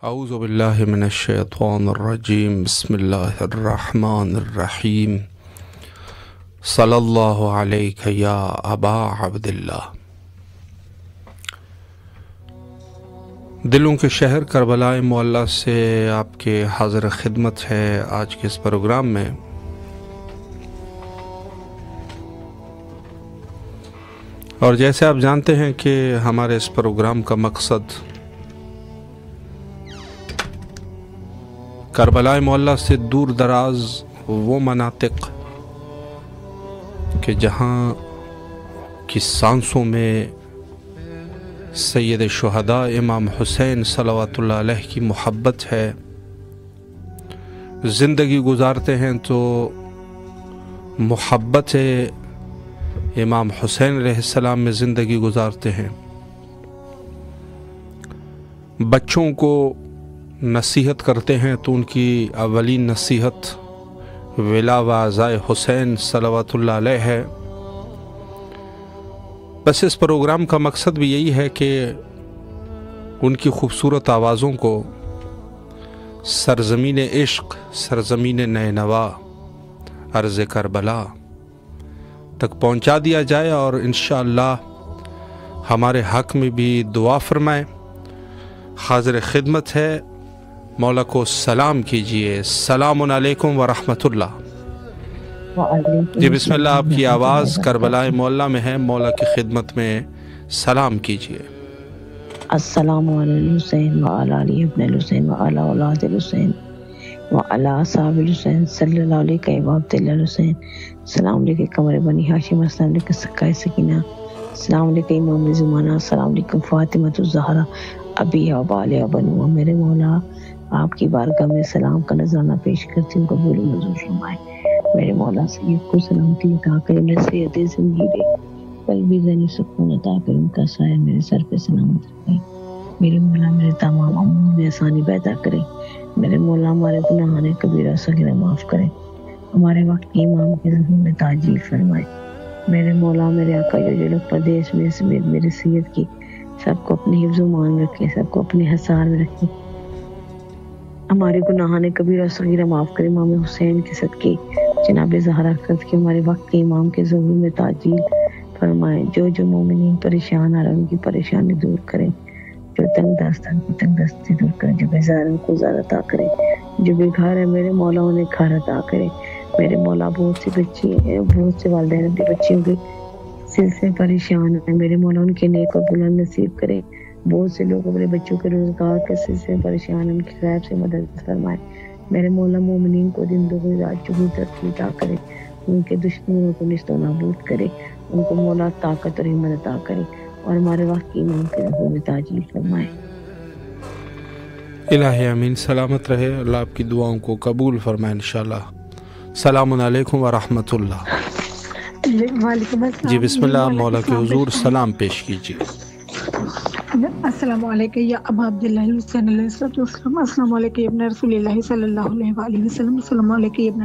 اعوذ باللہ من الشیطان الرجیم بسم اللہ الرحمن الرحیم صلی اللہ علیہ یا ابا عبداللہ۔ دلوں کے شہر کربلا معلیٰ سے آپ کے حاضر خدمت ہے آج کے اس پروگرام میں۔ اور جیسے آپ جانتے ہیں کہ ہمارے اس پروگرام کا مقصد کربلا معلیٰ سے دور دراز وہ مناطق کہ جہاں کی سانسوں میں سید شہداء امام حسین صلوات اللہ علیہ کی محبت ہے، زندگی گزارتے ہیں تو محبت امام حسین علیہ السلام میں زندگی گزارتے ہیں، بچوں کو نصیحت کرتے ہیں تو ان کی اولین نصیحت ولا و اعزائے حسین صلوات اللہ علیہ ہے۔ بس اس پروگرام کا مقصد بھی یہی ہے کہ ان کی خوبصورت آوازوں کو سرزمین عشق، سرزمین نینوا، ارض کربلا تک پہنچا دیا جائے، اور انشاءاللہ ہمارے حق میں بھی دعا فرمائے۔ حاضر خدمت ہے، مولا کو سلام کیجئے۔ السلام علیکم ورحمۃ اللہ۔ جی بسم اللہ، آپ کی آواز کربلا معلیٰ میں ہے، مولا کی خدمت میں سلام کیجئے۔ السلام علیہ الحسین وعلی علی ابن الحسین وعلی اولاد الحسین وعلی اصحاب الحسین صلی اللہ علیہ وعبد اللہ الحسین۔ السلام علیکم قمر بنی ہاشم، السلام علیکم سکائے سکینہ، السلام علیکم امام زمانہ، السلام علیکم فاطمہ الزہرا ابی و بالیہ بنو۔ میرے مولا آپ کی بارگاہ میں سلام کا نذرانہ پیش کرتی ہوں، قبول و منظور فرمائے۔ میرے مولا سید کو سلامتی عطا کرے، میرے سید زندگی دے، قلبی ذہنی سکون عطا کرے، ان کا سایہ میرے سر پہ سلامت رکھے۔ میرے مولا میرے تمام امور میں آسانی پیدا کرے۔ میرے مولا ہمارے گناہان کبیرہ صغیرہ معاف کرے، ہمارے وقت کی امام کے ظہور میں تعجیل فرمائے۔ میرے مولا میرے آقا جو لوگ پردیس میں سمیت میرے سید کی سب کو اپنی حفظ و مان رکھے، سب کو اپنے حصار میں رکھے، ہمارے گناہان کبیرہ صغیرہ معاف کرے۔ امام حسین کے صدقے جناب زہرا کرد کے ہمارے وقت کے امام کے ظہور میں تعجیل فرمائے۔ جو مومنین پریشان آ رہے ان کی پریشانی دور کرے، جو تنگ دستان کی تنگ دستی دور کرے، جو بیزار ان کو زار عطا کرے، جو بے گھر ہے میرے مولا انہیں گھر عطا کرے۔ میرے مولا بہت سی بچی ہیں، بہت سے والدین اپنی بچیوں کے سلسلے پریشان ہیں، میرے مولا ان کے نیک اور بلند نصیب کرے۔ بہت سے لوگ اپنے بچوں کے روزگار کے سلسلے پریشان ہیں، ان کی غیب سے مدد فرمائے۔ میرے مولا مومنین کو دن دوغی رات چوگی ترقی عطا کرے، ان کے دشمنوں کو نیست و نابود کرے، ان کو مولا طاقت اور ہمت عطا کرے، اور ہمارے وقت کی امام کے ظہور میں تعجیل فرمائے۔ الہی امین، سلامت رہے، اللہ آپ کی دعاؤں کو قبول فرمائے انشاءاللہ۔ السلام علیکم ورحمۃ اللہ۔ وعلیکم السلام۔ جی بسم اللہ، مولا کے حضور سلام پیش کیجیے۔ السلام علیکم یا ابا عبداللہ حسین علیہ السلام، السلام علیکم ابن رسول اللہ صلی اللہ علیہ وآلہ وسلم، السلام علیکم ابن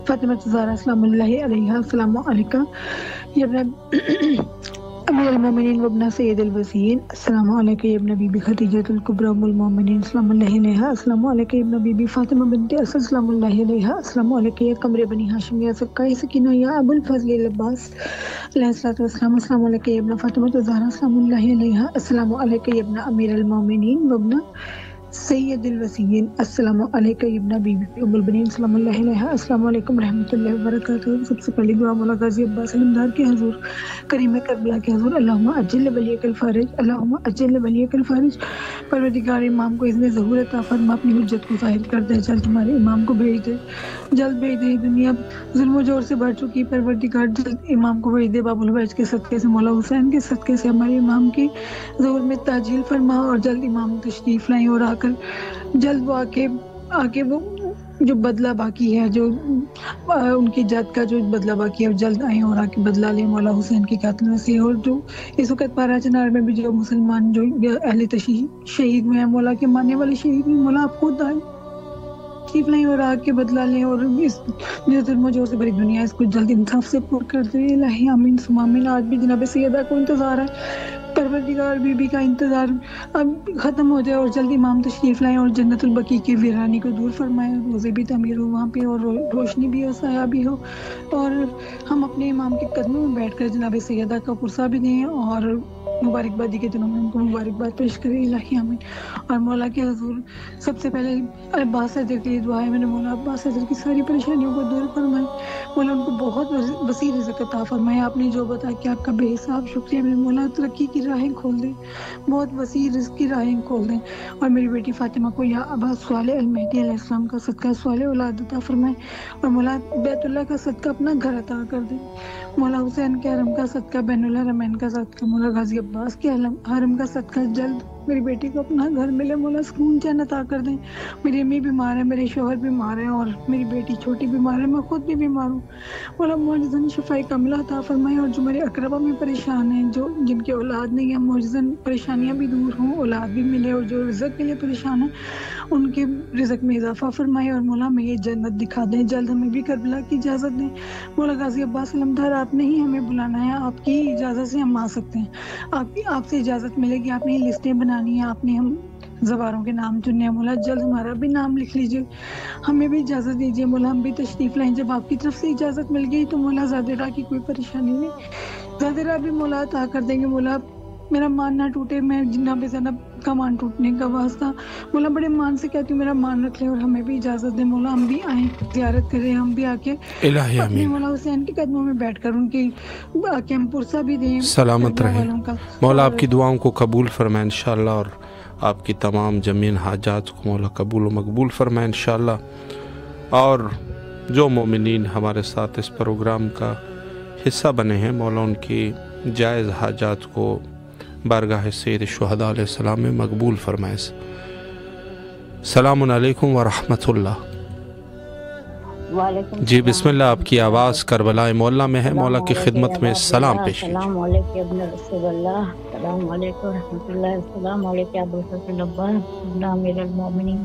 فاطمہ الزہرا السلام اللہ علیہ، السلام علیکم یا ابن امیر المومنین وابن سید الوصیین، السلام علیکم ابن بی بی خدیجہ الکبری ام المومنین السلام اللہ علیہ، السلام علیکم ابن بی بی فاطمہ بنت اسد السلام اللہ علیہ، السلام علیکم یا قمر بنی ہاشم یا سکائے سکینہ یا ابو الفضل العباس علیہ السلام، السلام علیکم ابن فاطمہ الزہرا السلام اللہ علیہ، السلام علیکم ابن امیر المومنین وابن سید الوصیین، السلام علیکم ابن بی بی ام البنین السلام اللہ علیہ، السلام علیکم رحمۃ اللہ وبرکاتہ۔ سب سے پہلی دعا مولا غازی عباس علمدار کے حضور، کریم کربلا کے حضور، اللہم عجل ولیک الفارج، اللہم عجل ولیک الفارج۔ پروردگار امام کو اذن ظہور عطا فرما، اپنی حجت کو ظاہر کر دے، جلد ہمارے امام کو بھیج دے، جلد بھیج دے۔ دنیا ظلم و جور سے بڑھ چکی، پروردگار جلد امام کو بھیج دے، باب الویج کے صدقے سے، مولا حسین کے صدقے سے ہمارے امام کی ظہور میں تعجیل فرما، اور جلد امام تشریف لائیں، اور آ کر جلد وہ آ کے وہ جو بدلہ باقی ہے، جو ان کی جد کا جو بدلہ باقی ہے، جلد آئیں اور آ کے بدلہ لیں مولا حسین کی قاتلوں سے۔ اور جو اس وقت پارا چنار میں بھی جو مسلمان جو اہل تشیع شہید ہوئے ہیں، مولا کے ماننے والے شہید ہوئے، مولا آپ خود آئیں، تشریف لائیں اور آگ کے بدلا لیں اور اس ظلم و جور سے بھری دنیا اس کو جلد انصاف سے پور کر دے الہی آمین ثم آمین۔ آج بھی جناب سیدہ کو انتظار ہے، پروردگار بی بی کا انتظار اب ختم ہو جائے اور جلدی امام تشریف لائیں اور جنت البقیع کی ویرانی کو دور فرمائیں، روزے بھی تعمیر ہو وہاں پہ اور روشنی بھی ہو، سایہ بھی ہو، اور ہم اپنے امام کے قدموں میں بیٹھ کر جناب سیدہ کا پرسہ بھی دیں اور مبارکبادی کے دنوں میں ان کو مبارکباد پیش کریں الہی آمین۔ اور مولا کے حضور سب سے پہلے عباس حیدر کے لیے دعا ہے، میں نے مولا عباس حیدر کی ساری پریشانیوں کو دور فرمائے، مولا ان کو بہت وسیع رزق عطا فرمائے، آپ نے جو بتایا کہ آپ کا بے حساب شکریہ، میرے مولا ترقی کی راہیں کھول دیں، بہت وسیع رزق کی راہیں کھول دیں، اور میری بیٹی فاطمہ کو یا ابا صالح المہدی علیہ السلام کا صدقہ صالح اولاد عطا فرمائے، اور مولا بیت اللہ کا صدقہ اپنا گھر عطا کر دیں، مولا حسین کے حرم کا صدقہ، بین الحرمین کا صدقہ، مولا غازی عباس کے حرم کا صدقہ جلد میری بیٹی کو اپنا گھر ملے، مولا سکون چین عطا کر دیں۔ میری امی بیمار ہے، میرے شوہر بیمار ہیں اور میری بیٹی چھوٹی بیمار ہے، میں خود بھی بیمار ہوں، مولا معجزن شفاء کاملہ عطا فرمائے، اور جو میرے اقربا میں پریشان ہیں، جو جن کی اولاد نہیں ہے، معجزن پریشانیاں بھی دور ہوں، اولاد بھی ملے، اور جو رزق کے لیے پریشان ہیں ان کے رزق میں اضافہ فرمائے، اور مولا ہمیں یہ جنت دکھا دیں، جلد ہمیں بھی کربلا کی اجازت دیں، مولا غازی عباس علمدار آپ نے ہی ہمیں بلانا ہے، آپ کی اجازت سے ہم آ سکتے ہیں، آپ سے اجازت ملے گی، آپ نے لسٹیں بنانی ہیں، آپ نے ہم زباروں کے نام چننے ہیں، مولا جلد ہمارا بھی نام لکھ لیجئے، ہمیں بھی اجازت دیجئے، مولا ہم بھی تشریف لائیں، جب آپ کی طرف سے اجازت مل گئی تو مولا زادرہ کی کوئی پریشانی نہیں، زادرہ بھی مولا عطا کر دیں گے، مولا میرا مان نہ ٹوٹے، میں جناب زینب کا مان ٹوٹنے کا واسطہ مولا بڑے مان سے کہتی ہوں میرا مان رکھ لیں، اور ہمیں بھی اجازت دیں مولا، ہم بھی آئیں زیارت کریں، ہم بھی آ کے الہی اپنے آمین۔ مولا حسین کے قدموں میں بیٹھ کر ان کی آ کے ہم پرسہ بھی دیں، سلامت رہے والوں کا، مولا، آپ کی دعاؤں کو قبول فرمائے انشاءاللہ، اور آپ کی تمام جمیع حاجات کو مولا قبول و مقبول فرمائے انشاءاللہ، اور جو مومنین ہمارے ساتھ اس پروگرام کا حصہ بنے ہیں مولا ان کی جائز حاجات کو بارگاہ سید شہداء علیہ السلام میں مقبول فرمائے۔ السلام علیکم ورحمۃ اللہ۔ جی بسم اللہ، آپ کی آواز کربلا مولا میں ہے، مولا کی خدمت میں سلام پیش کیجیے۔ السلام علیکم ابن رسول اللہ، السلام علیکم ورحمۃ اللہ، السلام علیکم ابو الحسن عباس امیر المومنین،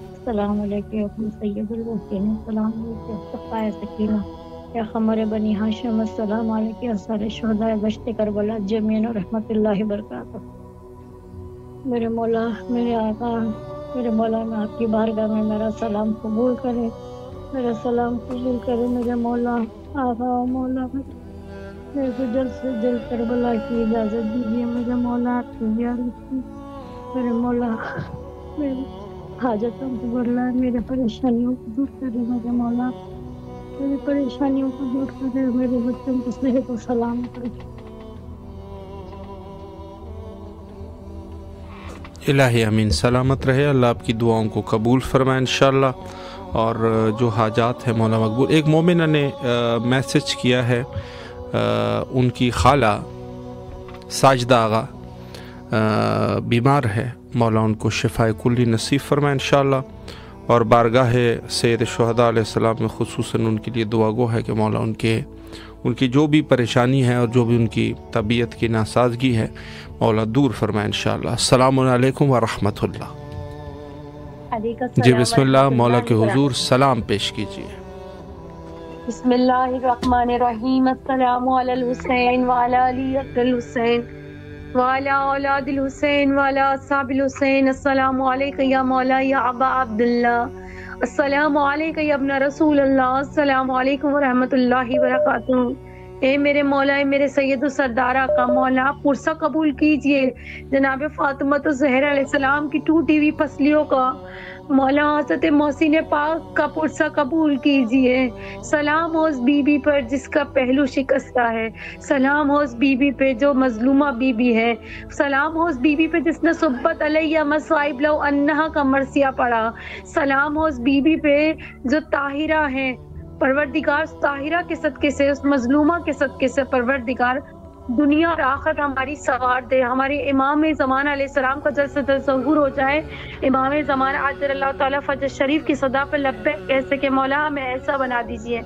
السلام علیکم ابن سید الوسین، السلام علیکم صفائے سکینہ یا قمر بنی ہاشم، السلام علیکم اثر شہداء دشت کربلا جمیعاً رحمۃ اللہ وبرکاتہ۔ میرے مولا، میرے آقا، میرے مولا میں آپ کی بارگاہ میں میرا سلام قبول کرے، میرا سلام قبول کرے میرے مولا، آقا و مولا، میرے کو جلد سے جلد کربلا کی اجازت دیجیے میرے مولا، آپ کی زیارت کی، میرے مولا میری حاجتوں کو بڑھائے، میرے پریشانیوں کو دور کرے میرے مولا، میری پریشانیوں کو دور کرے، میرے بچوں کو صحت و سلامت رکھے۔ الہی امین، سلامت رہے، اللہ آپ کی دعاؤں کو قبول فرمائے انشاءاللہ، اور جو حاجات ہیں مولا مقبول۔ ایک مومنہ نے میسج کیا ہے، ان کی خالہ ساجدہ آغا بیمار ہے، مولا ان کو شفاء کلی نصیب فرمائے انشاءاللہ، اور بارگاہ سید شہداء علیہ السلام میں خصوصاً ان کے لیے دعا گو ہے کہ مولا ان کی جو بھی پریشانی ہے اور جو بھی ان کی طبیعت کی ناسازگی ہے مولا دور فرمائے انشاءاللہ۔ السلام علیکم ورحمۃ اللہ۔ جی بسم اللہ، مولا کے حضور سلام پیش کیجیے۔ بسم اللہ الرحمن الرحیم، السلام علی الحسین وعلی علی الحسین وعلی اولاد الحسین وعلی اصحاب الحسین، السلام علیکہ یا مولا یا ابا عبداللہ، السلام علیکہ یا ابن رسول اللہ، السلام علیکم ورحمۃ اللہ وبرکاتہ۔ اے میرے مولا، اے میرے سید و سردار کا مولا، پرسہ قبول کیجئے جناب فاطمہ الزہرا علیہ السلام کی ٹوٹی ہوئی پسلیوں کا، مولا حضرت محسن پاک کا پرسہ قبول کیجئے۔ سلام ہو اس بی بی پر جس کا پہلو شکستہ ہے، سلام ہو اس بی بی پہ جو مظلومہ بی بی ہے، سلام ہو اس بی بی پہ جس نے صبت علیہ مصائب لو انہا کا مرثیہ پڑھا، سلام ہو اس بی بی پہ جو طاہرہ ہیں، پروردگار طاہرہ کے صدقے سے، اس مظلومہ کے صدقے سے پروردگار دنیا اور آخرت ہماری سوار دے، ہمارے امام زمان علیہ السلام کا جلد سے جلد ظہور ہو جائے۔ امام زمان عاجل اللہ تعالیٰ فجر شریف کی صدا پہ لبیک کیسے کہ مولا ہمیں ایسا بنا دیجئے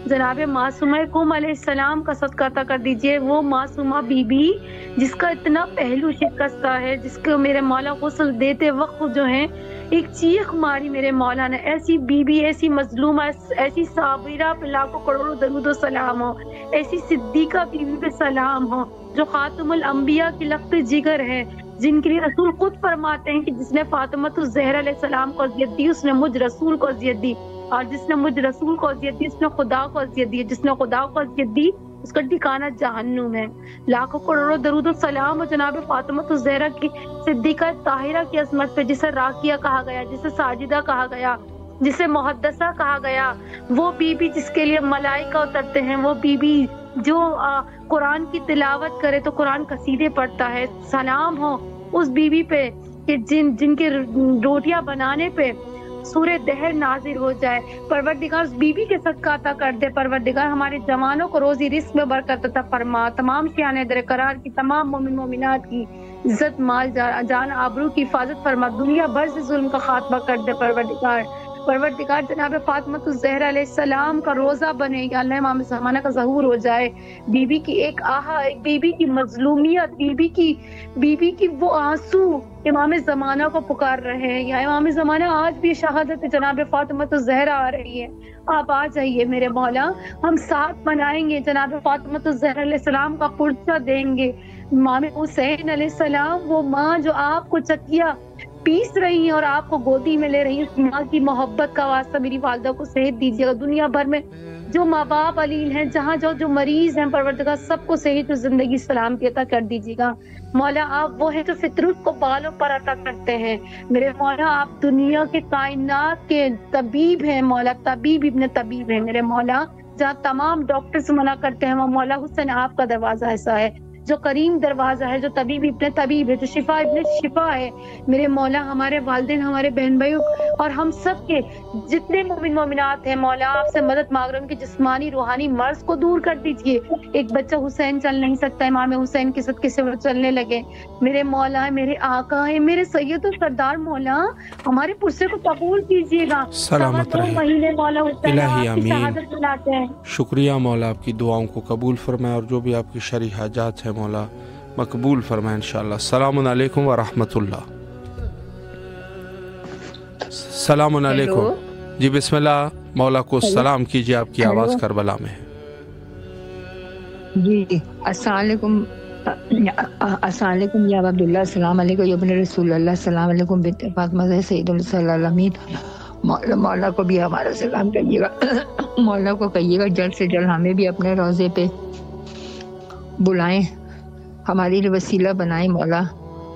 جناب معصومہ قوم علیہ السلام کا صدقہ عطا کر دیجئے، وہ معصومہ بی بی جس کا اتنا پہلو شکستہ ہے، جس کو میرے مولا غسل دیتے وقت جو ہے ایک چیخ ماری میرے مولا نے، ایسی بی بی، ایسی مظلومہ، ایسی صابرہ پہ لاکھوں کروڑوں درود و سلام ہو، ایسی صدیقہ بی بی پہ سلام ہو جو خاتم الانبیاء کی لخت جگر ہے، جن کے لیے رسول خود فرماتے ہیں کہ جس نے فاطمہ الزہرا علیہ السلام کو اذیت دی اس نے مجھ رسول کو اذیت دی، اور جس نے مجھ رسول کو اذیت دی اس نے خدا کو اذیت دی، جس نے خدا کو اذیت دی اس کا ٹھکانہ جہنم ہے۔ لاکھوں کروڑوں درود و سلام جناب فاطمہ الزہرا کی صدیقہ طاہرہ کی عظمت پہ، جسے راقیہ کہا گیا، جسے ساجدہ کہا گیا، جسے محدثہ کہا گیا، وہ بی بی جس کے لیے ملائکہ اترتے ہیں، وہ بی بی جو قرآن کی تلاوت کرے تو قرآن قصیدے پڑھتا ہے۔ سلام ہو اس بی بی پہ کہ جن کے روٹیاں بنانے پہ سورہ دہر نازل ہو جائے۔ پروردگار اس بی بی کے صدقہ عطا کر دے، پروردگار ہمارے جوانوں کو روزی رزق میں برکت عطا فرما، تمام شیعان درقرار کی، تمام مومن مومنات کی عزت، مال، جان، آبرو کی حفاظت فرما، دنیا بھر سے ظلم کا خاتمہ کر دے پروردگار جناب فاطمہ الزہرا علیہ السلام کا روزہ بنے، یا اللہ امام زمانہ کا ظہور ہو جائے، بی بی کی ایک آہا، ایک بی بی کی مظلومیت، بی بی کی وہ آنسو امام زمانہ کو پکار رہے ہیں، یا امام زمانہ آج بھی شہادت جناب فاطمہ الزہرا آ رہی ہے، آپ آ جائیے میرے مولا، ہم ساتھ منائیں گے، جناب فاطمہ الزہرا علیہ السلام کا پرچہ دیں گے۔ امام حسین علیہ السلام، وہ ماں جو آپ کو چکیا پیس رہی ہیں اور آپ کو گودی میں لے رہی ہیں، اس ماں کی محبت کا واسطہ میری والدہ کو صحت دیجیے گا۔ دنیا بھر میں جو ماں باپ علیل ہیں، جہاں جو مریض ہیں، پروردگار سب کو صحت و زندگی سلامتی عطا کر دیجیے گا۔ مولا آپ وہ ہیں جو فطرت کو بالوں پر عطا کرتے ہیں، میرے مولا آپ دنیا کے کائنات کے طبیب ہیں، مولا طبیب ابن طبیب ہیں میرے مولا، جہاں تمام ڈاکٹرز منع کرتے ہیں وہ مولا حسین آپ کا دروازہ ایسا ہے جو کریم دروازہ ہے، جو طبیب ابن طبیب ہے، جو شفا ابن شفا ہے میرے مولا۔ ہمارے والدین، ہمارے بہن بھائیوں اور ہم سب کے جتنے مومن مومنات ہیں مولا، آپ سے مدد مانگ رہے ہیں، ان کے جسمانی روحانی مرض کو دور کر دیجئے۔ ایک بچہ حسین چل نہیں سکتا، امام حسین کے صدقے سے وہ چلنے لگے میرے مولا، میرے آقا ہے، میرے سید و سردار مولا، ہمارے پرسے کو قبول کیجیے گا۔ سلامت رہے مہینے مولا حسین الہی آپ کی آمین۔ شہادت دلاتے ہیں۔ شکریہ مولا، آپ کی دعاؤں کو قبول فرمائے، اور جو بھی آپ کی شرعی حاجات ہیں مولا مقبول فرمائے انشاءاللہ۔ السلام علیکم ورحمۃ اللہ۔ السلام علیکم جی، بسم اللہ، مولا کو سلام کیجیے، آپ کی آواز کربلا میں ہے۔ جی السلام علیکم، السلام علیکم یا عبداللہ، السلام علیکم یا ابن رسول اللہ، السلام علیکم بنت فاطمہ سید صلی اللہ علیہ وسلم۔ مولا کو بھی ہمارا سلام کہیے گا، مولا کو کہیے گا جلد سے جلد ہمیں بھی اپنے روضے پہ بلائیں، ہماری لیے وسیلہ بنائیں مولا،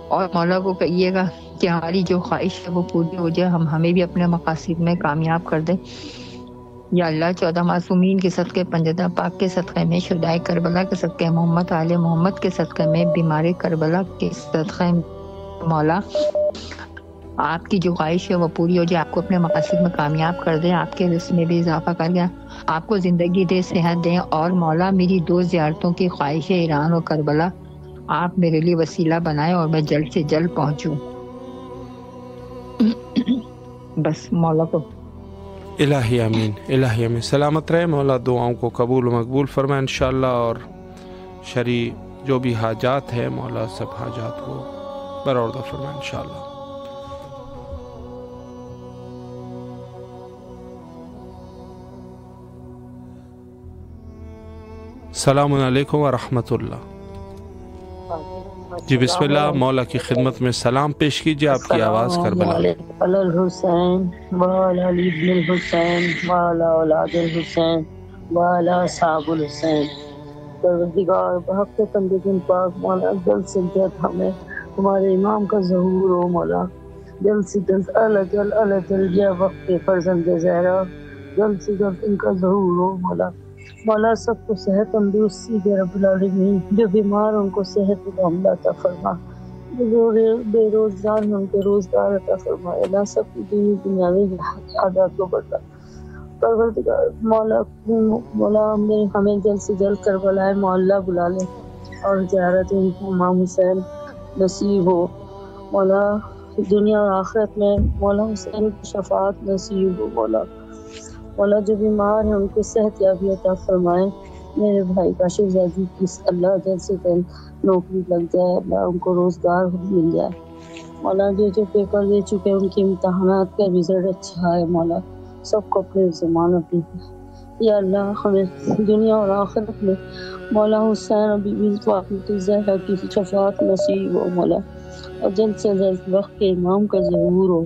اور مولا کو کہیے گا کہ ہماری جو خواہش ہے وہ پوری ہو جائے، ہمیں بھی اپنے مقاصد میں کامیاب کر دیں یا اللہ۔ 14 معصومین کے صدقے، پنجدہ پاک کے صدقے میں، شہدائے کربلا کے صدقے، محمد آل محمد کے صدقے میں، بیمار کربلا کے صدقے مولا، آپ کی جو خواہش ہے وہ پوری ہو جائے، آپ کو اپنے مقاصد میں کامیاب کر دیں، آپ کے رزق میں بھی اضافہ کر دیں، آپ کو زندگی دے، صحت دیں، اور مولا میری 2 زیارتوں کی خواہش ہے، ایران اور کربلا، آپ میرے لیے وسیلہ بنائیں اور میں جلد سے جلد پہنچوں۔ بس مولا کو الہی آمین، الہی آمین۔ سلامت رہے مولا، دعاؤں کو قبول و مقبول فرمائے انشاءاللہ، اور شرعی جو بھی حاجات ہے مولا سب حاجات کو برآورده فرمائے انشاءاللہ۔ السلام علیکم ورحمۃ اللہ جی، بسم اللہ، مولا کی خدمت میں سلام پیش کیجیے، آپ کی آواز کربلا۔ الحسین وعلی علی ابن الحسین وعلی اولاد الحسین وعلی اصحاب الحسین۔ پروردگار بحق بندگان پاک مولا، جلد سے جلد ہمیں ہمارے امام کا ظہور ہو مولا، جلد سے جلد الجل یا وقت فرزند زہرا، جلد سے جلد ان کا ظہور ہو مولا۔ مولا سب کو صحت تندرستی دے رب العالمین، جو بیمار ان کو صحت عاملہ عطا فرما، جو بے روزگار ہیں ان کو روزگار عطا فرما، اللہ سب کی دینی دنیاوی حاجات کو بڑھا۔ پروردگار مولا ہمیں جلد سے جلد کربلا معلیٰ بلا لے اور زیارت امام حسین نصیب ہو مولا، دنیا اور آخرت میں مولا حسین کی شفاعت نصیب ہو مولا۔ مولا جو بیمار ہیں ان کو صحت یابی عطا فرمائے. میرے بھائی کاشف زادی کی اللہ جلد سے جلد نوکری لگ جائے، اللہ ان کو روزگار مل جائے. مولا جو پیپر دے چکے ان کے امتحانات کا رزلٹ اچھا ہے، مولا سب کو اپنے ضمانت دی. یا اللہ ہمیں دنیا اور آخرت میں مولا حسین بی بی فاطمہ الزہرا کی شفاعت نصیب ہو مولا، اور جلد سے جلد وقت کے امام کا ظہور ہو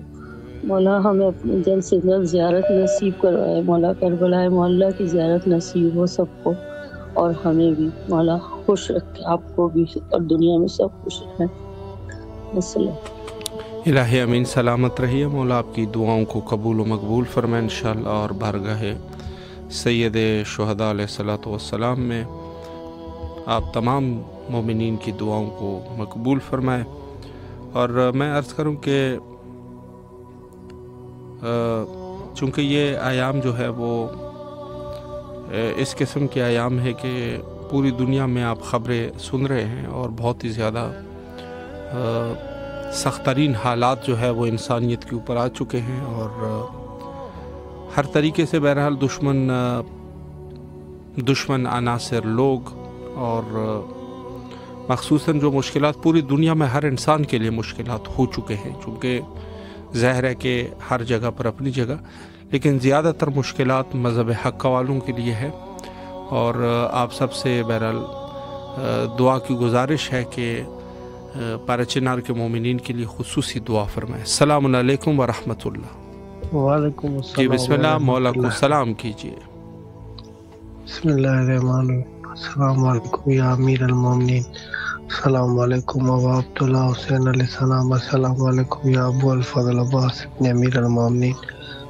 مولا. ہمیں اپنے جلد سے جلد زیارت نصیب کروائے مولا. کربلا معلیٰ کی زیارت نصیب ہو سب کو، اور ہمیں بھی مولا خوش رکھے، آپ کو بھی اور دنیا میں سب خوش رکھیں. الہی امین سلامت رہیے. مولا آپ کی دعاؤں کو قبول و مقبول فرمائے انشاءاللہ، اور بارگاہ سید شہداء علیہ الصلوۃ والسلام میں آپ تمام مومنین کی دعاؤں کو مقبول فرمائے. اور میں عرض کروں کہ چونکہ یہ ایام جو ہے وہ اس قسم کے ایام ہے کہ پوری دنیا میں آپ خبریں سن رہے ہیں، اور بہت ہی زیادہ سخت ترین حالات جو ہے وہ انسانیت کے اوپر آ چکے ہیں، اور ہر طریقے سے بہرحال دشمن عناصر لوگ، اور مخصوصاً جو مشکلات پوری دنیا میں ہر انسان کے لیے مشکلات ہو چکے ہیں، چونکہ ظاہر ہے کہ ہر جگہ پر اپنی جگہ، لیکن زیادہ تر مشکلات مذہب حق والوں کے لیے ہے. اور آپ سب سے بہرحال دعا کی گزارش ہے کہ پارہ چنار کے مومنین کے لیے خصوصی دعا فرمائیں. السلام علیکم ورحمۃ اللہ. وعلیکم السلام. جی بسم اللہ، مولا کو سلام کیجیے. بسم اللہ الرحمن الرحیم. السلام علیکم یا امیر المومنین. السلام علیکم ابا عبداللہ حسین علیہ السلام. السلام علیکم یا ابو الفضل عباس ابن امیر المومنین.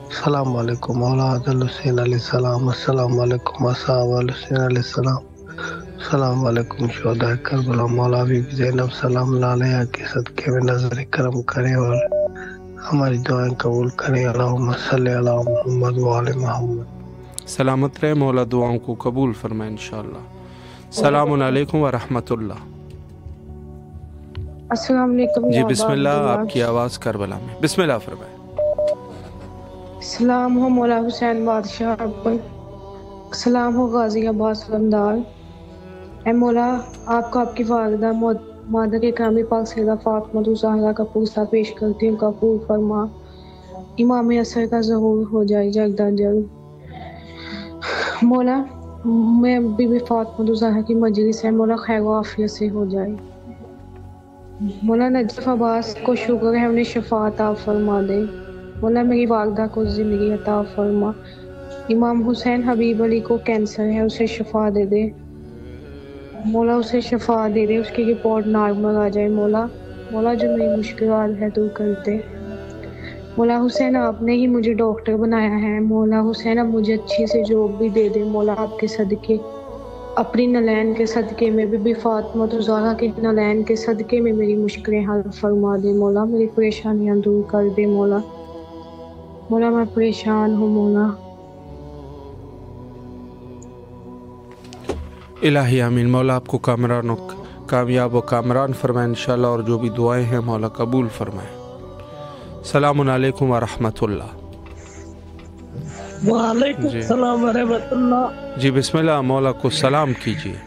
السلام علیکم اولاد الحسین علیہ السلام. السلام علیکم اصحاب الحسین علیہ السلام. السلام علیکم شہداء کربلا. مولا بی بی زینب سلام اللہ علیہا کے صدقے میں نظر کرم کرے اور ہماری دعائیں قبول کرے. اللہم صلی علی محمد وعلی محمد. سلامت رہے، مولا دعاؤں کو قبول فرمائے انشاءاللہ. السلام علیکم ورحمۃ اللہ. السلام علیکم. جی بسم اللہ، آپ کی آواز کربلا میں. بسم اللہ فرمائے. سلام ہو مولا حسین بادشاہ پر، سلام ہو غازی عباس علمدار. اے مولا آپ کو آپ کی والدہ مادر اکرامی پاک سیدہ فاطمہ الزہرا کا پوسا پیش کرتی ہوں، قبول فرما. امام عصر کا ظہور ہو جائے جلد از جلد. مولا میں بی بی فاطمہ الزہرا کی مجلس ہے مولا خیر و عافیت سے ہو جائے. مولا نجف عباس کو شکر ہے، انہیں شفا عطا فرما دے. مولا میری والدہ کو زندگی عطا فرما. امام حسین حبیب علی کو کینسر ہے، اسے شفا دے دے مولا، اسے شفا دے دے، اس کی رپورٹ نارمل آ جائے مولا. مولا جو میری مشکلات ہے دور کر دے. مولا حسین آپ نے ہی مجھے ڈاکٹر بنایا ہے مولا حسین، اب مجھے اچھی سے جاب بھی دے دے مولا آپ کے صدقے، اپنی نلین کے صدقے میں، بی بی فاطمہ الزہرا کے نلین کے صدقے میں میری مشکلیں حل فرما دے مولا. میری پریشانیاں دور کر دے مولا. مولا میں پریشان ہوں مولا. الہی آمین. مولا آپ کو کامیاب و کامران فرمائے انشاءاللہ، اور جو بھی دعائیں ہیں مولا قبول فرمائے. السلام علیکم ورحمۃ اللہ. وعلیکم السلام ورحمۃ اللہ. جی بسم اللہ، مولا کو سلام کیجیے.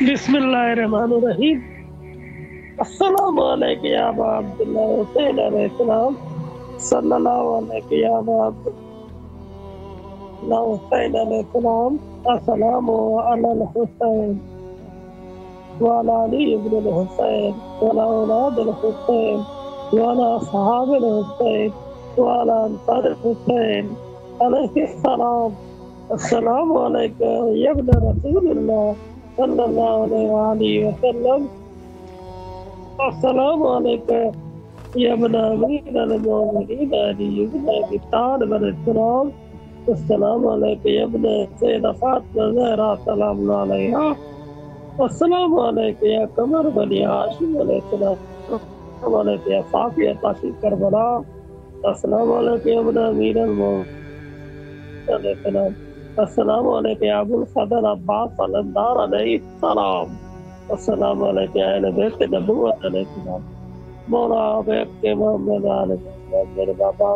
بسم اللہ الرحمن الرحیم. السلام علیکم یا ابا عبداللہ حسین علیہ السلام. صلی اللہ علیہ یا ابا عبداللہ حسین علیہ السلام. السلام علی الحسین وعلی علی ابن الحسین وعلی اولاد الحسین وعلی اصحاب الحسین وعلی انصار الحسین علیہ السلام. السلام علیکم یا ابن رسول اللہ صلی اللہ علیہ وآلہ وسلم. السلام علیکم یا ابن امیر المومنین علی ابن ابی طالب علیہ السلام. السلام علیکم یا ابن سیدہ فاطمہ الزہرا سلام اللہ علیہا. السلام علیکم یا قمر بنی ہاشم علیہ السلام. السلام علیکم یا صافیہ تاشی کربلا. السلام علیکم یا ابن امیر المومنین علیہ السلام. السلام علیکم یا ابو الفضل عباس علمدار علیہ السلام. السلام علیکم یا اہل بیت نبوت علیہ السلام. مولا بیت کے محمد علیہ السلام. میرے بابا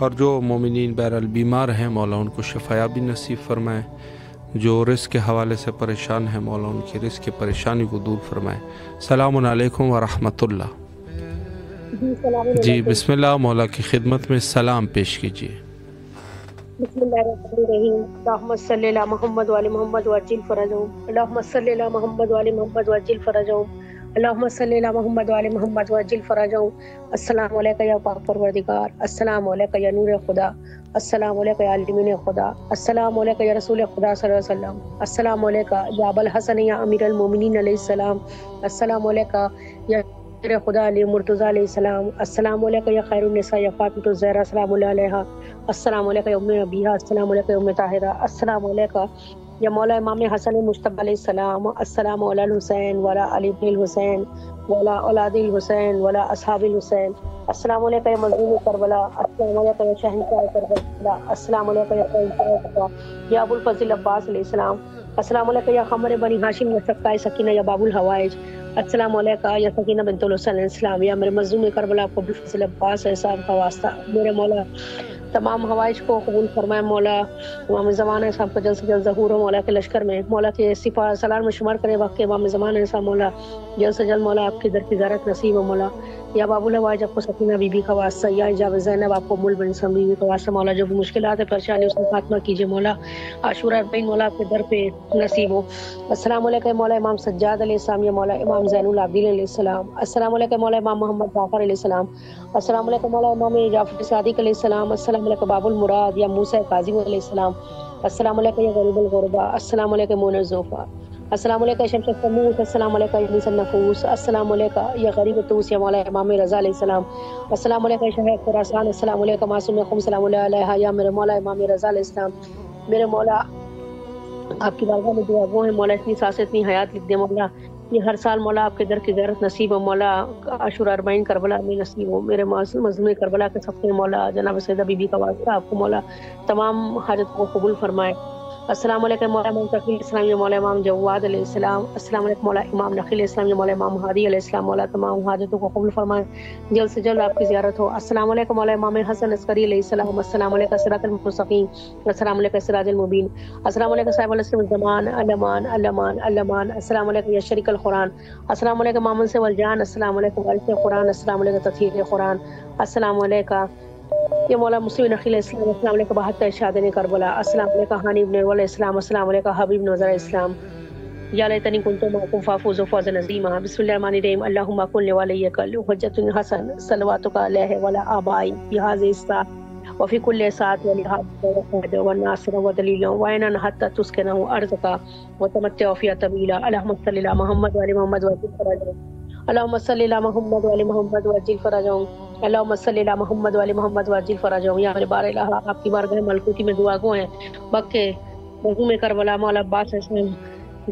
اور جو مومنین بہرحال بیمار ہیں مولا ان کو شفایابی نصیب فرمائے، جو رزق کے حوالے سے پریشان ہیں مولا ان کی رزق کی پریشانی کو دور فرمائے۔ السلام علیکم ورحمۃ اللہ۔ جی بسم اللہ، مولا کی خدمت میں سلام پیش کیجیے۔ بسم اللہ الرحمن الرحیم، اللہم صلی علی محمد وعلی محمد وعجل فرجہم، اللہم صلی علی محمد وعلی محمد وعجل فرجہم، اللہم صلی علی محمد وعلی محمد وعجل فرجہم۔ السلام علیکہ یا پاک پروردگار، السلام علیکہ یا نور خدا، السلام علیکہ یا عالمین خدا، السلام علیکہ یا رسول خدا صلی اللہ علیہ وسلم، السلام علیکہ یا ابا الحسن یا امیر المومنین علیہ السلام، السلام علیکہ یا خدا علی مرتضی علیہ السلام، السلام علیکہ یا خیر النساء یا فاطمۃ الزہرا سلام اللہ علیہا، السلام علیکہ یا ام ابیہا، السلام علیکہ یا ام طاہرہ، السلام علیکہ یا مولا امام حسن مجتبی علیہ السلام، السلام علی الحسین وعلی علی بن الحسین وعلی اولاد الحسین وعلی اصحاب الحسین، السلام علیکہ یا مظلوم کربلا، السلام علیکہ یا شہنشاہ کربلا، السلام علیکہ یا شہنشاہ یا ابو الفضل عباس علیہ السلام، السلام علیکہ یا خمر بنی ہاشم یا سقائے سکینہ یا باب الحوائج، السلام علیکہ یا سکینہ بنت الحسین علیہ السلام، یا میرے مظلوم کربلا ابو الفضل عباس صاحب کا واسطہ میرے مولا تمام حوائج کو قبول فرمائے، مولا امام زمانہ صاحب کو جلد سے جلد ظہور ہو مولا کے لشکر میں، مولا کے سپاہ سالار میں شمار کرے وقت امام زمانہ صاحب، مولا جلد سے جلد مولا آپ کی در کی زیارت نصیب ہو، مولا یا باب الحوائج آپ کو سکینہ بی بی کا واسطہ، یا اجابت زینب آپ کو مول بن سم بی بی کا واسطہ، مولا جو بھی مشکلات ہے پریشانی اس میں خاتمہ کیجیے، مولا عاشورہ اربعین مولا آپ کے در پہ نصیب ہو۔ السلام علیکم مولا امام سجاد علیہ السلام، یا مولا امام زین العابدین علیہ السلام، السلام علیکم مولا امام محمد جعفر علیہ السلام، السلام علیکم مولا امام جعفر صادق علیہ السلام، السلام علیکم باب المراد یا موسیٰ کاظم علیہ السلام، السلام علیکم یا غریب الغربا، السلام علیکم مون الزوفا، السلام علیکم شمس السموس، السلام علیکم انیس النفوس، السلام علیکم یا غریب توس یا مولا امام رضا علیہ السلام، السلام علیکم شہر خراسان، السلام علیکم معصوم خم سلام اللہ علیہ، یا میرے مولا امام رضا علیہ السلام، میرے مولا آپ کی بارگاہ میں دعا گو ہے، مولا اتنی سانس اتنی حیات لکھ دے، مولا یہ ہر سال مولا آپ کے در کی زیارت نصیب ہو، مولا عاشورہ اربعین کربلا میں نصیب ہو، میرے مظلوم کربلا کے سب سے مولا جناب سیدہ بی بی کا واسطہ آپ کو مولا تمام حاجت کو قبول فرمائے۔ السلام علیکم مولا امام تقی السلام یا مولا امام جواد علیہ السلام، السلام علیکم مولا امام نخیل السلام یا مولا امام ہادی علیہ السلام، مولا تمام حاجتوں کو قبول فرمائے، جلد سے جلد آپ کی زیارت ہو۔ السلام علیکم مولا امام حسن عسکری علیہ السلام، السلام علیکم صراط المستقیم، السلام علیکم سراج المبین، السلام علیکم صاحب الاسلام الزمان الامان الامان الامان، السلام علیکم یا شریک القرآن، السلام علیکم مامن سے والجان، السلام علیکم وارث قرآن، السلام علیکم تطہیر قرآن، السلام علیکم یا مولا مسلم نخیل اسلام، السلام علیکم بہتر شادن کربلا، السلام علیکم حانی ابن ول اسلام، السلام علیکم حبیب نظر اسلام، یا لیتنی کنت معکم فافوز فوزا عظیما۔ بسم اللہ الرحمن الرحیم، اللہم کن لولیک حجۃ حسن صلواتک علیہ وعلی آبائی فی هذه الساعة وفی کل ساعة ولحاظ والناصر ودلیل وعینا حتی تسکنہ ارضک وتمتع فیہا طویلا، اللہم صلی علی محمد وعلی محمد وعجل فرجہم، اللہم صلی علی محمد وعلی محمد وعجل فرجہم، اللہم صلی علی محمد وعلی محمد وعجل فرجہم۔ یا میرے بار الہ آپ کی بارگاہ ملکوتی میں دعا گو ہیں، بکے مظلوم کربلا مولا عباس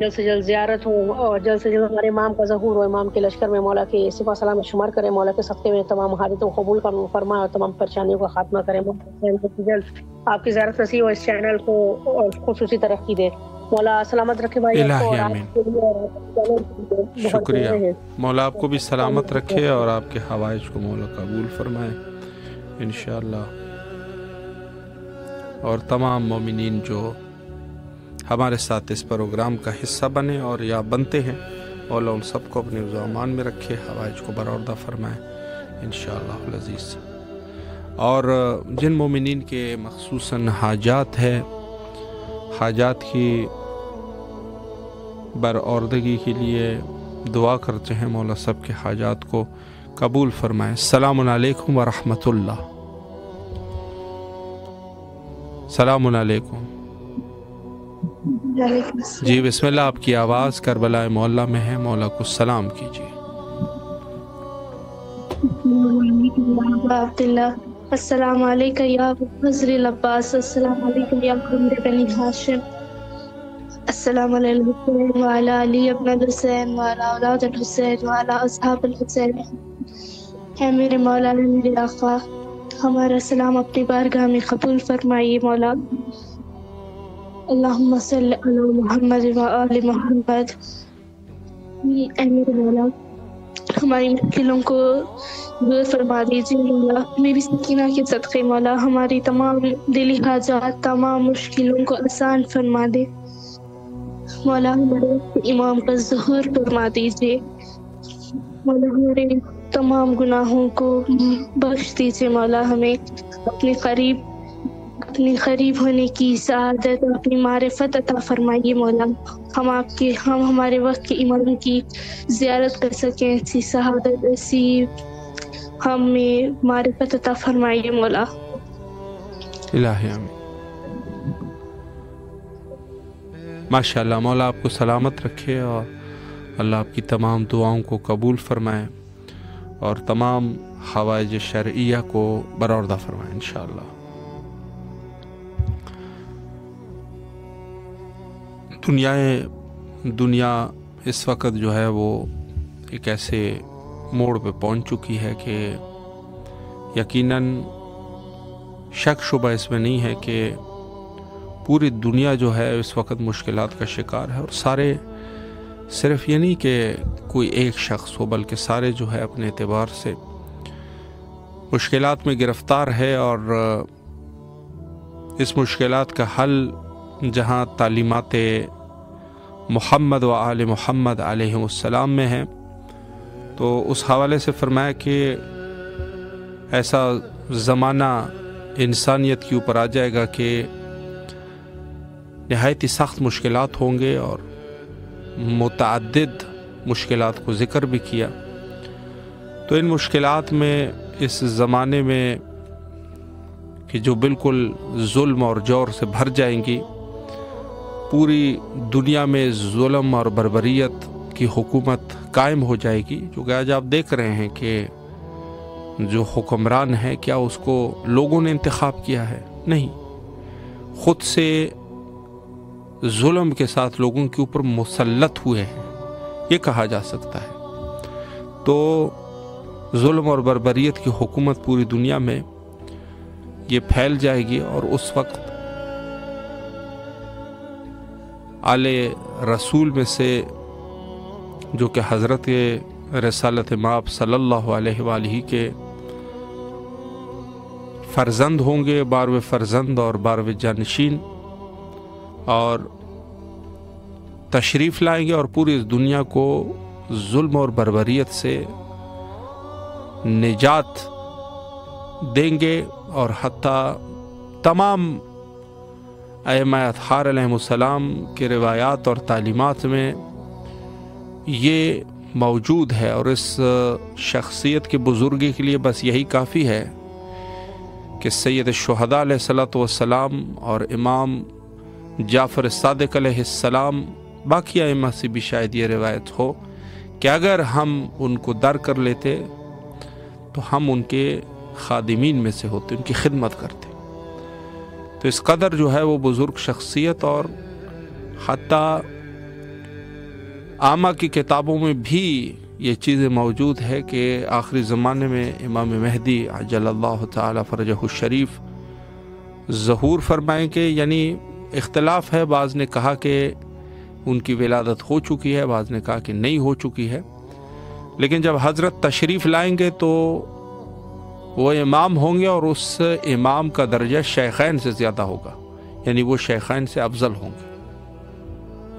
جلد سے جلد زیارت ہو، اور جلد سے جلد ہمارے امام کا ظہور ہو، امام کے لشکر میں مولا کے سپاہ سلام شمار کرے، مولا کے صدقے میں تمام حاجتوں کو قبول فرمائے اور تمام پریشانیوں کا خاتمہ کرے، جلد سے جلد آپ کی زیارت نصیب ہو، اس چینل کو اور خصوصی ترقی دے، مولا سلامت رکھے بھائی آپ کو، اور آپ کے لیے شکریہ، مولا آپ کو بھی سلامت رکھے اور آپ کے حوائج کو مولا قبول فرمائے انشاءاللہ، اور تمام مومنین جو ہمارے ساتھ اس پروگرام کا حصہ بنے اور یا بنتے ہیں، مولا ان سب کو اپنے امان میں رکھے، حوائج کو برآوردہ فرمائے انشاءاللہ العزیز۔ اور جن مومنین کے مخصوصاً حاجات ہے، حاجات کی برآوردگی کے لیے دعا کرتے ہیں، مولا سب کے حاجات کو قبول فرمائے۔ السلام علیکم ورحمۃ اللہ۔ السلام علیکم جی بسم اللہ، آپ کی آواز کربلا معلیٰ میں ہے، مولا کو سلام کیجیے۔ السلام علیکم یا حضر العباس، السلام علیکم یا قمر بنی ہاشم، السلام علیکم وعلی علی ابن الحسین وعلی اولاد الحسین وعلی اصحاب الحسین۔ ہے میرے مولا، میرے آقا، ہمارا سلام اپنی بارگاہ میں قبول فرمائیے مولا۔ اللہم صلی علی محمد وآل محمد۔ اے میرے مولا، ہماری مشکلوں کو دور فرما دیجیے مولا. میری سکینہ کے صدقے مولا ہماری تمام دلی حاجات تمام مشکلوں کو آسان فرما دے. مولا ہمارے امام کا ظہور فرما دیجیے. مولا ہمارے تمام گناہوں کو بخش دیجیے. مولا ہمیں اپنے قریب ہونے کی سعادت اور اپنی معرفت عطا فرمائیے. مولا ہم ہمارے وقت کے امام کی زیارت کر سکیں. ایسی سعادت ایسی ہمیں معرفت عطا فرمائیے مولا. الہی آمین. ماشاء اللہ. مولا آپ کو سلامت رکھے اور اللہ آپ کی تمام دعاؤں کو قبول فرمائے اور تمام حوائج شرعیہ کو برآوردہ فرمائے انشاءاللہ. دنیا اس وقت جو ہے وہ ایک ایسے موڑ پہ پہنچ چکی ہے کہ یقیناً شک شبہ اس میں نہیں ہے کہ پوری دنیا جو ہے اس وقت مشکلات کا شکار ہے. اور سارے صرف یہ نہیں کہ کوئی ایک شخص ہو بلکہ سارے جو ہے اپنے اعتبار سے مشکلات میں گرفتار ہے. اور اس مشکلات کا حل جہاں تعلیمات محمد و آل محمد علیہ السلام میں ہیں تو اس حوالے سے فرمایا کہ ایسا زمانہ انسانیت کے اوپر آ جائے گا کہ نہایت ہی سخت مشکلات ہوں گے اور متعدد مشکلات کو ذکر بھی کیا. تو ان مشکلات میں اس زمانے میں کہ جو بالکل ظلم اور جور سے بھر جائیں گی, پوری دنیا میں ظلم اور بربریت کی حکومت قائم ہو جائے گی. جو کہ آج آپ دیکھ رہے ہیں کہ جو حکمران ہے کیا اس کو لوگوں نے انتخاب کیا ہے؟ نہیں, خود سے ظلم کے ساتھ لوگوں کے اوپر مسلط ہوئے ہیں, یہ کہا جا سکتا ہے. تو ظلم اور بربریت کی حکومت پوری دنیا میں یہ پھیل جائے گی اور اس وقت آل رسول میں سے جو کہ حضرت رسالت مآب صلی اللہ علیہ وآلہ کے فرزند ہوں گے, 12ویں فرزند اور 12ویں جانشین, اور تشریف لائیں گے اور پوری دنیا کو ظلم اور بربریت سے نجات دیں گے. اور حتیٰ تمام ائمہ اطہار علیہ السلام کے روایات اور تعلیمات میں یہ موجود ہے. اور اس شخصیت کی بزرگی کے لیے بس یہی کافی ہے کہ سید الشہداء علیہ الصلوۃ والسلام اور امام جعفر صادق علیہ السلام, باقی ائمہ سے بھی شاید یہ روایت ہو کہ اگر ہم ان کو در کر لیتے تو ہم ان کے خادمین میں سے ہوتے, ان کی خدمت کرتے. تو اس قدر جو ہے وہ بزرگ شخصیت, اور حتیٰ عامہ کی کتابوں میں بھی یہ چیزیں موجود ہے کہ آخری زمانے میں امام مہدی عجل اللہ تعالی فرجہ الشریف ظہور فرمائیں گے. یعنی اختلاف ہے, بعض نے کہا کہ ان کی ولادت ہو چکی ہے, بعض نے کہا کہ نہیں ہو چکی ہے. لیکن جب حضرت تشریف لائیں گے تو وہ امام ہوں گے اور اس امام کا درجہ شیخین سے زیادہ ہوگا, یعنی وہ شیخین سے افضل ہوں گے.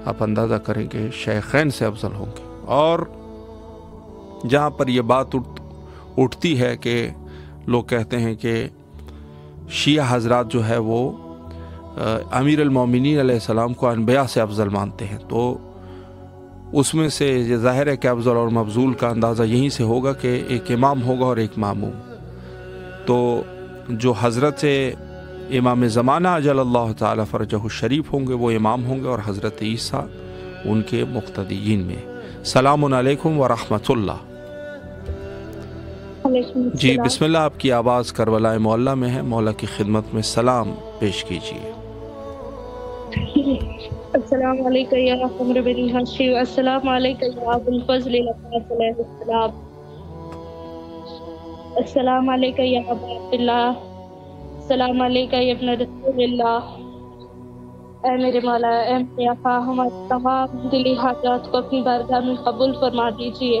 آپ اندازہ کریں کہ شیخین سے افضل ہوں گے. اور جہاں پر یہ بات اٹھتی ہے کہ لوگ کہتے ہیں کہ شیعہ حضرات جو ہے وہ امیر المومنین علیہ السلام کو انبیاء سے افضل مانتے ہیں, تو اس میں سے یہ ظاہر ہے کہ افضل اور مفضول کا اندازہ یہیں سے ہوگا کہ ایک امام ہوگا اور ایک ماموم. تو جو حضرت امام زمانہ اجل اللہ تعالی فرجہ الشریف ہوں گے وہ امام ہوں گے, اور حضرت عیسیٰ ان کے مقتدیین میں. سلام علیکم ورحمۃ اللہ. جی بسم اللہ, آپ کی آواز کربلا معلیٰ میں ہے, مولا کی خدمت میں سلام پیش کیجیے. السلام علیکم یا قمر بنی ہاشم, السلام علیکم یا ابو الفضل العباس علیہ السلام, السلام علیکم یا ابا عبداللہ, السلام علیکم یا ابن رسول اللہ. اے میرے مولا, اے میرے آقا, ہمارے تمام دلی حاجات کو اپنی بارگاہ میں قبول فرما دیجیے.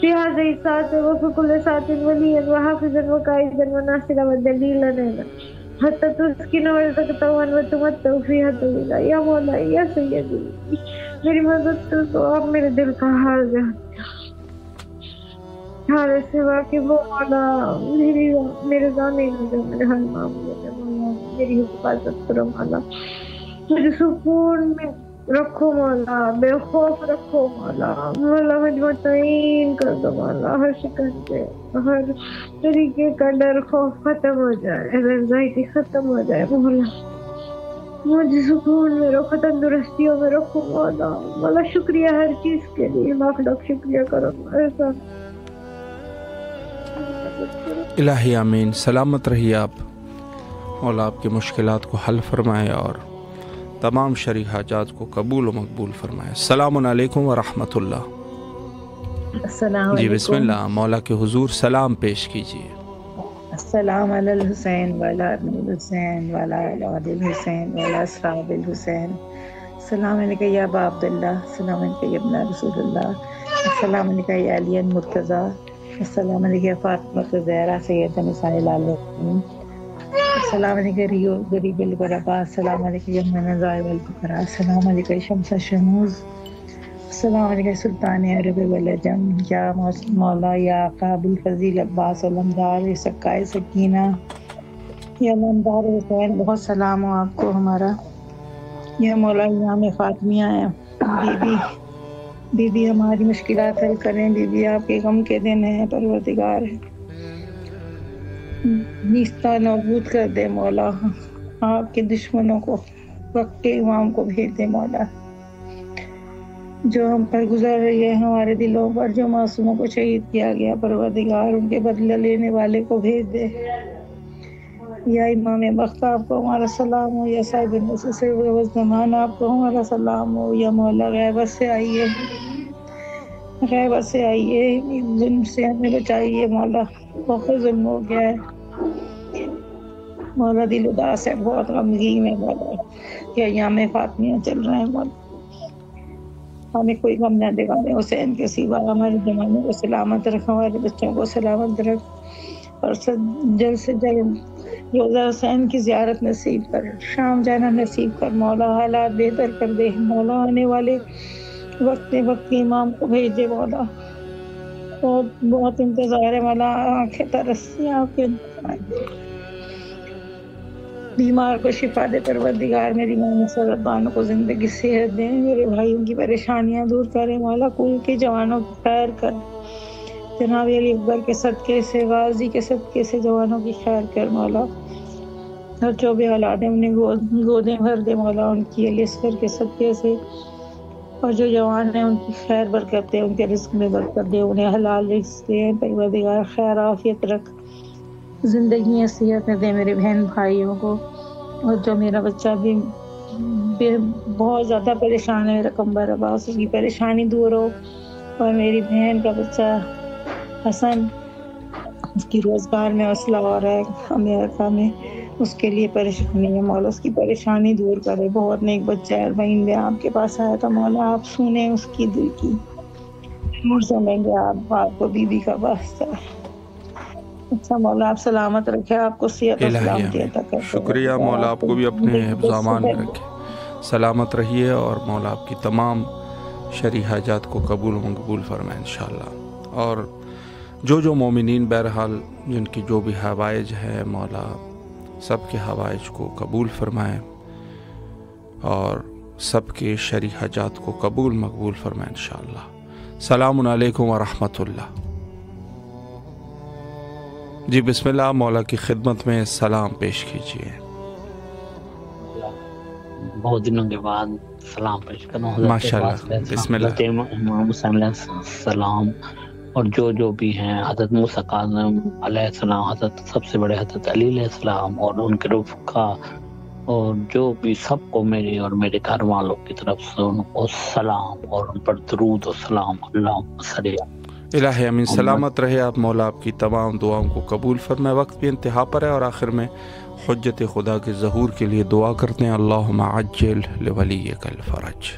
في هذه الساعة وفي كل ساعة وليا وحافظا وقائدا وناصرا ودليلا لنا حتى تسكن وتقطعن وتمتع فيها طويلا يا مولاي يا سيدي میری مدد تو آپ میرے دل کا حال جانتے حالت سے واقف ہو مولا، میرے جانے جو میرے ہر معاملے میں مولا میری حفاظت کرو مولا، مجھے سکون میں رکھو مولا، بے خوف رکھو مولا، مولا مجھے مطمئن کر دو مولا، ہر شکن سے ہر طریقے کا ڈر خوف ختم ہو جائے، اینزائٹی ختم ہو جائے مولا، مجھے سکون میں رکھو، تندرستیوں میں رکھو مولا، مولا شکریہ ہر چیز کے لیے، لاکھ لاکھ شکریہ کرو ہمارے ساتھ۔ الہی آمین۔ سلامت رہیے آپ، مولا آپ کی مشکلات کو حل فرمائے اور تمام شرعی حاجات کو قبول و مقبول فرمائے۔ السلام علیکم ورحمۃ اللہ۔ السلام جی علیکم۔ بسم اللہ، مولا کے حضور سلام پیش کیجیے۔ السلام علی الحسین وعلی ابن الحسین وعلی اولاد الحسین وعلی اصحاب الحسین۔ السلام علیکم یا ابا عبداللہ، السلام علیکم یا ابن رسول اللہ، السلام علیکم یا علی المرتضیٰ، السلام علیکم یا فاطمہ الزہرا سید نساء العالمین، السلام علیکم ریو غریب الغرباء، السلام علیکم یا منزائر والفقراء، السلام علیکم شمس الشموس، السلام علیکم سلطان عرب والعجم، یا مولا یا قابل فضیل عباس علمدار سکائے سکینہ، یا علمدار حسین، بہت سلام ہو آپ کو ہمارا، یا مولا امام فاطمیہ ہے، بی بی ہماری مشکلات حل کریں، بی بی آپ کے غم کے دن ہیں، پروردگار نیستہ نابود کر دے مولا، آپ کے دشمنوں کو وقت کے امام کو بھیج دے مولا، جو ہم پر گزر رہی ہے ہمارے دلوں پر، جو معصوموں کو شہید کیا گیا، پروردگار ان کے بدلہ لینے والے کو بھیج دے، یا امام وقت آپ کو ہمارا سلام ہو، یا صاحب زمان آپ کو ہمارا سلام ہو، یا مولا غیبت سے آئیے، غیبت سے آئیے، ظلم سے ہمیں بچائیے مولا، بہت ظلم ہو گیا ہے مولا، دل اداس ہے، بہت غمگین ہے مولا، یا ایام فاطمیہ چل رہے ہیں مولا، ہمیں کوئی غم نہ دے، ہمیں حسین کے سوا، ہمارے زمانے کو سلامت رکھ، ہمارے بچوں کو سلامت رکھ، اور جلد سے جلد روزہ حسین کی زیارت نصیب کر، شام جانا نصیب کر مولا، حالات بہتر کر دے مولا، آنے والے وقت کے امام کو بھیج دے مولا، بہت انتظار ہے مولا، آنکھیں ترسی آپ کے، بیمار کو شفا دے پروردگار، میری ماں مسلمانوں کو زندگی صحت دے، میرے بھائیوں کی پریشانیاں دور کرے مولا، کل کے جوانوں کی خیر کر، جناب علی اکبر کے صدقے سے، غازی کے صدقے سے جوانوں کی خیر کر مولا، اور جو بھی اولاد ہیں انہیں گودیں بھر دے مولا، ان کی علی اصغر کے صدقے سے، اور جو جوان ہیں ان کی خیر برکت دے، ان کے رزق میں برکت دے، انہیں حلال رزق دے پروردگار، خیر عافیت رکھ، زندگی صحت میں دے میرے بہن بھائیوں کو، اور جو میرا بچہ بھی بہت زیادہ پریشان ہے، میرا کمبر عباس، اس کی پریشانی دور ہو، اور میری بہن کا بچہ حسن، اس کی روزگار میں مسئلہ ہو رہا ہے امریکہ میں، اس کے لیے پریشانی ہے مولا، اس کی پریشانی دور کرے، بہت نیک بچہ ہے، بہن بھی آپ کے پاس آیا تھا مولا، آپ سنیں اس کی دل کی، ضرور سنیں گے آپ کو بی بی کا واسطہ، اچھا مولا آپ سلامت رکھے، آپ کو صحت و سلامتی عطا کرے، شکریہ مولا، آپ کو بھی اپنے حفظ امان میں رکھے، سلامت رہیے، اور مولا آپ کی تمام شرعی حاجات کو قبول و مقبول فرمائے انشاءاللہ، اور جو مومنین بہرحال جن کی جو بھی حوائج ہے مولا سب کے حوائج کو قبول فرمائے، اور سب کے شرعی حاجات کو قبول مقبول فرمائے انشاءاللہ۔ السلام علیکم ورحمۃ اللہ۔ جی بسم اللہ، مولا کی خدمت میں سلام پیش کیجیے۔ بہت دنوں کے بعد سلام پیش کروں، ماشاءاللہ، بسم اللہ۔ امام حسین علیہ السلام اور جو بھی ہیں، حضرت موسیٰ کاظم علیہ السلام، حضرت سب سے بڑے حضرت علی علیہ السلام اور ان کے رفقا، اور جو بھی سب کو میری اور میرے گھر والوں کی طرف سے ان کو سلام اور ان پر درود و سلام، اللہم صلی علی الہی امین۔ سلامت رہے آپ، مولا آپ کی تمام دعاؤں کو قبول فرمائے۔ وقت بھی انتہا پر ہے، اور آخر میں حجت خدا کے ظہور کے لیے دعا کرتے ہیں، اللہم عجل لولیک الفرج۔